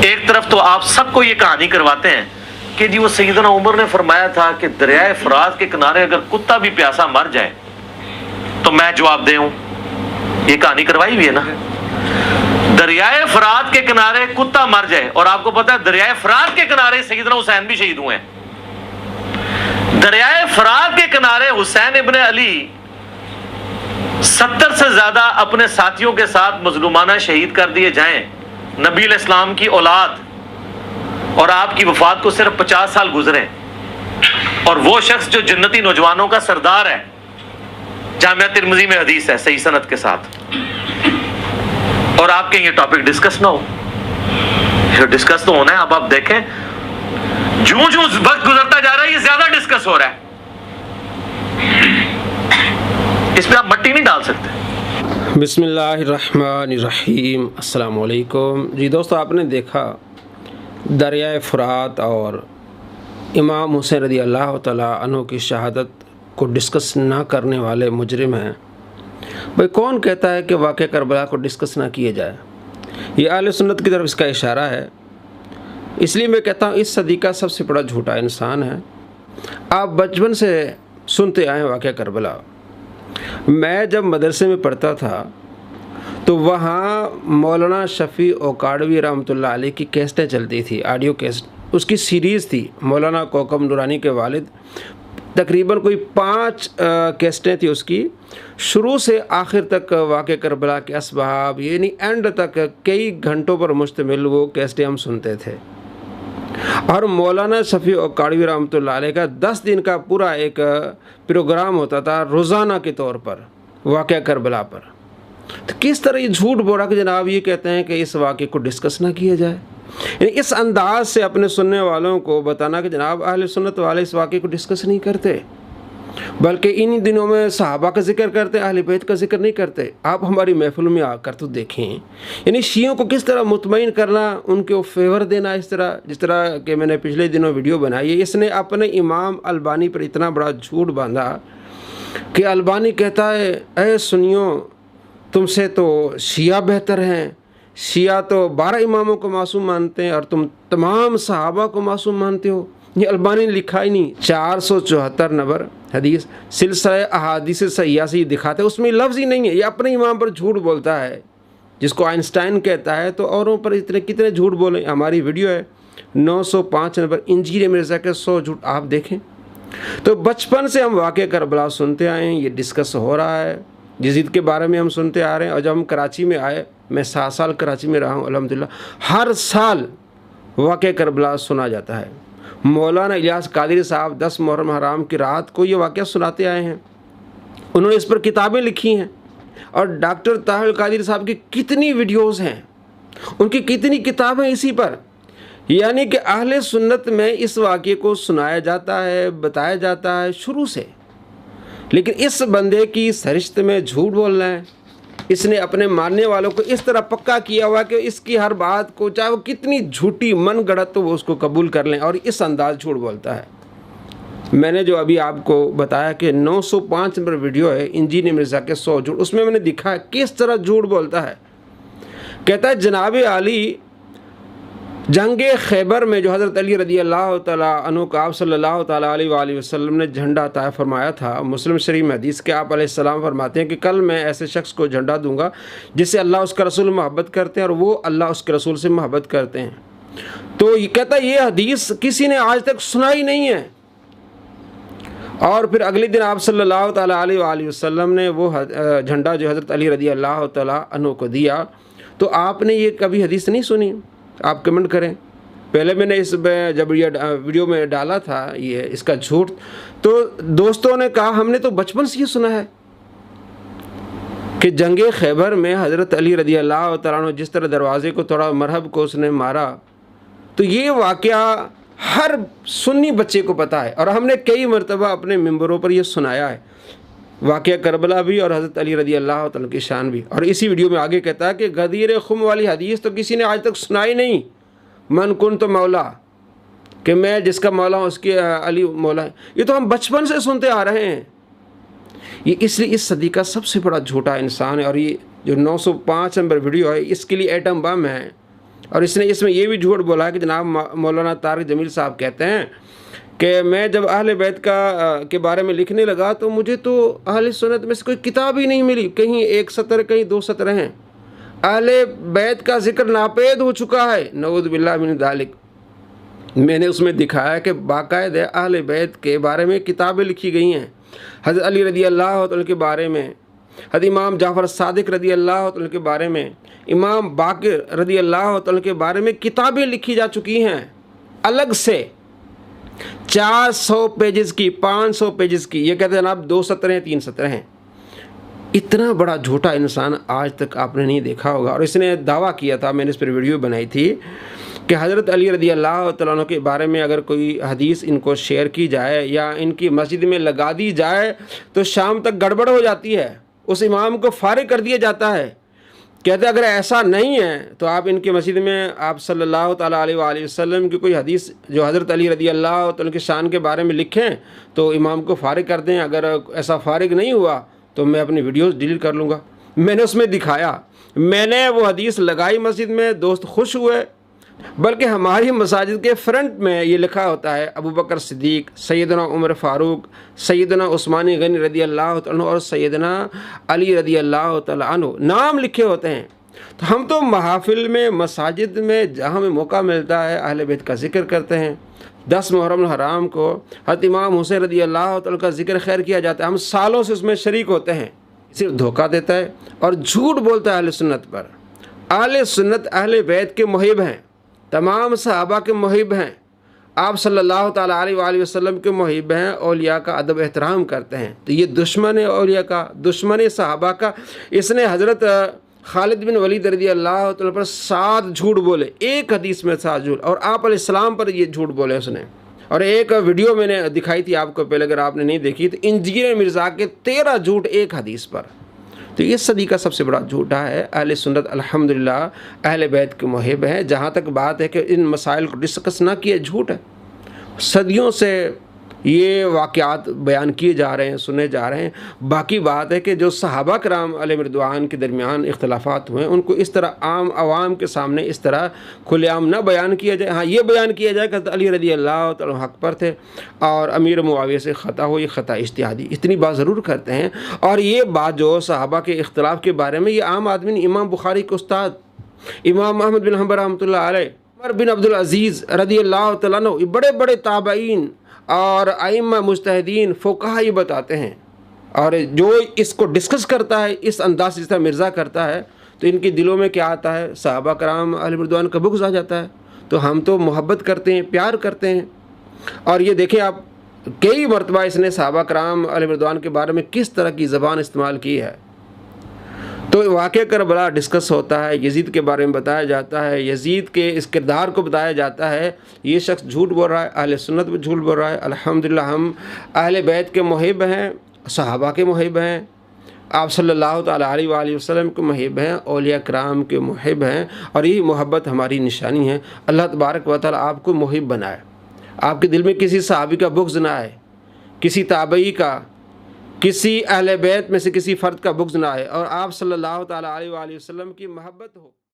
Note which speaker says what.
Speaker 1: एक तरफ तो आप सबको ये कहानी करवाते हैं कि जी वो सैयदना उमर ने फरमाया था कि दरियाए फरात के किनारे अगर कुत्ता भी प्यासा मर जाए तो मैं जवाब दूं। ये कहानी करवाई हुई है ना, दरियाए फरात के किनारे कुत्ता मर जाए। और आपको पता है दरियाए फरात के किनारे सैयदना हुसैन भी शहीद हुए हैं। दरियाए फरात के किनारे हुसैन इब्ने अली 70 से ज्यादा अपने साथियों के साथ मजलूमाना शहीद कर दिए जाएं, नबी इस्लाम की औलाद, और आपकी वफात को सिर्फ 50 साल गुजरे, और वो शख्स जो जन्नती नौजवानों का सरदार है, जामिया तिर्मिज़ी में हदीस है सही सनद के साथ, और आपके ये टॉपिक डिस्कस ना हो। डिस्कस तो होना है। अब आप देखें जो जो वक्त गुजरता जा रहा है ये ज्यादा डिस्कस हो रहा है, इस पे आप मट्टी नहीं डाल सकते।
Speaker 2: बिस्मिल्लाहिर्रहमानिर्रहीम, अस्सलाम वालेकुम। जी दोस्तों, आपने देखा दरियाए फुरात और इमाम हुसैन रज़ी अल्लाह तआला अन्हु की शहादत को डिस्कस ना करने वाले मुजरिम हैं। भाई कौन कहता है कि वाक़या करबला को डिस्कस ना किया जाए? ये अहले सुन्नत की तरफ इसका इशारा है। इसलिए मैं कहता हूँ इस सदी का सबसे बड़ा झूठा इंसान है। आप बचपन से सुनते आए हैं वाक़या करबला। मैं जब मदरसे में पढ़ता था तो वहाँ मौलाना शफ़ी ओकाड़वी रहमतुल्लाह अलैह की कैसेटें चलती थी, ऑडियो कैसेट। उसकी सीरीज़ थी, मौलाना कोकम नूरानी के वालिद, तकरीबन कोई 5 कैसेटें थी उसकी, शुरू से आखिर तक वाक़या करबला के असबाब यानी एंड तक कई घंटों पर मुश्तमिल वो कैसेटें हम सुनते थे। और मौलाना शफ़ी ओकाड़वी रहमतुल्लाह अलैह का 10 दिन का पूरा एक प्रोग्राम होता था रोज़ाना के तौर पर वाक़या करबला पर। तो किस तरह ये झूठ बोला कि जनाब ये कहते हैं कि इस वाक़े को डिस्कस ना किया जाए, यानी इस अंदाज से अपने सुनने वालों को बताना कि जनाब अहले सुन्नत वाले इस वाक़े को डिस्कस नहीं करते, बल्कि इन दिनों में सहाबा का जिक्र करते, अहले बैत का जिक्र नहीं करते। आप हमारी महफिल में आकर तो देखें, यानी शियों को किस तरह मुतमईन करना, उनके फेवर देना, इस तरह जिस तरह के मैंने पिछले दिनों वीडियो बनाई है। इसने अपने इमाम अलबानी पर इतना बड़ा झूठ बांधा कि अलबानी कहता है, ऐ सुनियो, तुमसे तो शिया बेहतर हैं, शिया तो 12 इमामों को मासूम मानते हैं और तुम तमाम सहाबा को मासूम मानते हो। ये अलबानी ने लिखा ही नहीं। 474 नंबर हदीस सिलसिला अहादीस सहीहा से दिखाते, उसमें लफ्ज़ ही नहीं है। ये अपने इमाम पर झूठ बोलता है, जिसको आइंस्टाइन कहता है, तो औरों पर इतने कितने झूठ बोले। हमारी वीडियो है 905 नंबर इंजीर मिर्ज़ा के 100 झूठ, आप देखें। तो बचपन से हम वाक़या करबला सुनते आए हैं, ये डिस्कस हो रहा है, यजीद के बारे में हम सुनते आ रहे हैं। और जब हम कराची में आए, मैं 7 साल कराची में रहा हूँ अल्हम्दुलिल्लाह, हर साल वाक़या करबला सुना जाता है। मौलाना इलियास कादरी साहब 10 मुहर्रम हराम की रात को ये वाक़या सुनाते आए हैं, उन्होंने इस पर किताबें लिखी हैं। और डॉक्टर ताहिर कादरी साहब की कितनी वीडियोज़ हैं, उनकी कितनी किताबें इसी पर। यानी कि अहले सुन्नत में इस वाक़े को सुनाया जाता है, बताया जाता है शुरू से। लेकिन इस बंदे की सरिश्त में झूठ बोलना है। इसने अपने मानने वालों को इस तरह पक्का किया हुआ कि इसकी हर बात को, चाहे वो कितनी झूठी मन गढ़त, तो वो उसको कबूल कर लें, और इस अंदाज झूठ बोलता है। मैंने जो अभी आपको बताया कि 905 नंबर वीडियो है इंजीर मिर्ज़ा के 100 झूठ, उसमें मैंने दिखा है किस तरह झूठ बोलता है। कहता है जनाब अली जंगे खैबर में जो हज़रत अली रज़ी अल्लाह तआला अन्हु को आप सल्लल्लाहु तआला अलैहि वसल्लम ने झंडा अता फरमाया था। मुस्लिम शरीफ में हदीस के आप अलैहिस्सलाम फरमाते हैं कि कल मैं ऐसे शख्स को झंडा दूंगा जिससे अल्लाह उसका रसूल मोहब्बत करते हैं और वो अल्लाह उसके रसूल से मोहब्बत करते हैं। तो ये कहता है ये हदीस किसी ने आज तक सुनाई नहीं है। और फिर अगले दिन आप सल्लल्लाहु तआला अलैहि वसल्लम ने वो झंडा जो हज़रत अली रज़ी अल्लाह तआला अन्हु को दिया। तो आपने ये कभी हदीस नहीं सुनी? आप कमेंट करें। पहले मैंने इस जब ये वीडियो में डाला था ये इसका झूठ, तो दोस्तों ने कहा हमने तो बचपन से ये सुना है कि जंगे खैबर में हज़रत अली रज़ी अल्लाह तआला अन्हु जिस तरह दरवाज़े को तोड़ा, मरहब को उसने मारा। तो ये वाक़या हर सुन्नी बच्चे को पता है और हमने कई मरतबा अपने मिंबरों पर यह सुनाया है, वाक़या करबला भी और हज़रत अली रज़ी अल्लाह तआला की शान भी। और इसी वीडियो में आगे कहता है कि गदीर खुम वाली हदीस तो किसी ने आज तक सुनाई नहीं, मन कुन तो मौला, कि मैं जिसका मौला हूँ उसके अली मौला है। ये तो हम बचपन से सुनते आ रहे हैं। ये इसलिए इस सदी का सबसे बड़ा झूठा इंसान है। और ये जो 905 नंबर वीडियो है इसके लिए एटम बम है। और इसने इसमें ये भी झूठ बोला है कि जनाब मौलाना तारिक जमील साहब कहते हैं कि मैं जब अहले बैत के बारे में लिखने लगा तो मुझे तो अहले सुन्नत में से कोई किताब ही नहीं मिली, कहीं एक सत्र कहीं दो सत्र हैं, अहले बैत का जिक्र नापेद हो चुका है, नऊज़ बिल्लाह मिन ज़ालिक। मैंने उसमें दिखाया कि बाकायदा अहले बैत के बारे में किताबें लिखी गई हैं, हज़रत अली रज़ी अल्लाह तआला के बारे में, हज़रत इमाम जाफ़र सादिक रज़ी अल्लाह तआला के बारे में, इमाम बाक़िर रज़ी अल्लाह तआला के बारे में किताबें लिखी जा चुकी हैं अलग से, 400 पेजेस की, 500 पेजेस की। ये कहते हैं जनाब 2 सत्र हैं 3 सत्र हैं। इतना बड़ा झूठा इंसान आज तक आपने नहीं देखा होगा। और इसने दावा किया था, मैंने इस पर वीडियो बनाई थी, कि हज़रत अली रज़ी अल्लाह तआला अन्हु के बारे में अगर कोई हदीस इनको शेयर की जाए या इनकी मस्जिद में लगा दी जाए तो शाम तक गड़बड़ हो जाती है, उस इमाम को फारिग कर दिया जाता है। कहते अगर ऐसा नहीं है तो आप इनकी मस्जिद में आप सल्लल्लाहु ताला अलैहि वसल्लम की कोई हदीस जो हज़रत अली रज़ी अल्लाह तआला के शान के बारे में लिखें तो इमाम को फारिग कर दें। अगर ऐसा फारिग नहीं हुआ तो मैं अपनी वीडियोस डिलीट कर लूँगा। मैंने उसमें दिखाया, मैंने वो हदीस लगाई मस्जिद में, दोस्त खुश हुए। बल्कि हमारी मसाजिद के फ्रंट में ये लिखा होता है अबू बकर सिद्दीक, सैयदना उमर फ़ारूक, सैयदना उस्मान गनी रज़ी अल्लाह तआला अन्हु और सैयदना अली रज़ी अल्लाह तआला अन्हु नाम लिखे होते हैं। तो हम तो महफिल में, मसाजिद में जहाँ हमें मौका मिलता है अहले बैत का जिक्र करते हैं। 10 मुहर्रम हराम को हज़रत इमाम हुसैन रज़ी अल्लाह तआला का जिक्र खैर किया जाता है, हम सालों से उसमें शरीक होते हैं। सिर्फ धोखा देता है और झूठ बोलता है अहले सुन्नत पर। अहले सुन्नत अहले बैत के मुहिब हैं, तमाम सहाबा के मुहिब हैं, आप सल्लल्लाहु ताला अलैहि वसल्लम के मुहिब हैं, औलिया का अदब एहतराम करते हैं। तो ये दुश्मन है औलिया का, दुश्मन है सहाबा का। इसने हज़रत खालिद बिन वलीद रज़ी अल्लाह तआला पर 7 झूठ बोले, एक हदीस में 7 झूठ, और आप अलैहिस्सलाम पर ये झूठ बोले उसने। और एक वीडियो मैंने दिखाई थी आपको पहले, अगर आपने नहीं देखी तो इंजीर मिर्ज़ा के 13 झूठ एक हदीस पर। तो ये सदी का सबसे बड़ा झूठा है। अहले सुन्नत अल्हम्दुलिल्लाह अहले बैत के मुहिब हैं। जहाँ तक बात है कि इन मसाइल को डिस्कस ना किए, झूठ है। सदियों से ये वाक़यात बयान किए जा रहे हैं, सुने जा रहे हैं। बाकी बात है कि जो सहाबा कराम अलैहिम रिदवान के दरमियान इख्तलाफात हुए उनको इस तरह आम आवाम के सामने इस तरह खुलेआम ना बयान किया जाए। हाँ, ये बयान किया जाए कि अली रज़ी अल्लाह तआला हक़ पर थे और अमीर मुआविया से ख़ता हो, ये ख़ता इज्तिहादी, इतनी बात ज़रूर करते हैं। और ये बात जो सहाबा के इख्तलाफ के बारे में, ये आम आदमी, इमाम बुखारी के उस्ताद इमाम अहमद बिन हंबल रहमतुल्लाह अलैह, उमर बिन अब्दुल अज़ीज़ रज़ी अल्लाह तआला अन्हु, ये बड़े बड़े ताबईन और आइम्मा मुज्तहिदीन फ़ुक़हा ये बताते हैं। और जो इसको डिस्कस करता है इस अंदाज़ से, जिस तरह मिर्ज़ा करता है, तो इनके दिलों में क्या आता है, सहाबा कराम अलैहिम रिदवान का बुग़्ज़ आ जाता है। तो हम तो मोहब्बत करते हैं, प्यार करते हैं। और ये देखें आप, कई मरतबा इसने सहाबा कराम अलैहिम रिदवान के बारे में किस तरह की ज़बान इस्तेमाल की है। तो वाक़या करबला डिस्कस होता है, यजीद के बारे में बताया जाता है, यजीद के इस किरदार को बताया जाता है। ये शख्स झूठ बोल रहा है, अहले सुन्नत भी झूठ बोल रहा है। अल्हम्दुलिल्लाह हम अहले बैत के मुहिब हैं, सहाबा के मुहिब हैं, आप सल्लल्लाहु ताला अलैहि वसल्लम के मुहिब हैं, औलिया कराम के मुहिब हैं। और यही मोहब्बत हमारी निशानी है। अल्लाह तबारक व तआला आपको मुहिब बनाए, आपके दिल में किसी सहाबी का बुग़्ज़ ना आए, किसी ताबई का, किसी अहले बैत में से किसी फ़र्द का बुग़्ज़ ना आए, और आप सल्लल्लाहु ताला अलैहि वसल्लम की मोहब्बत हो।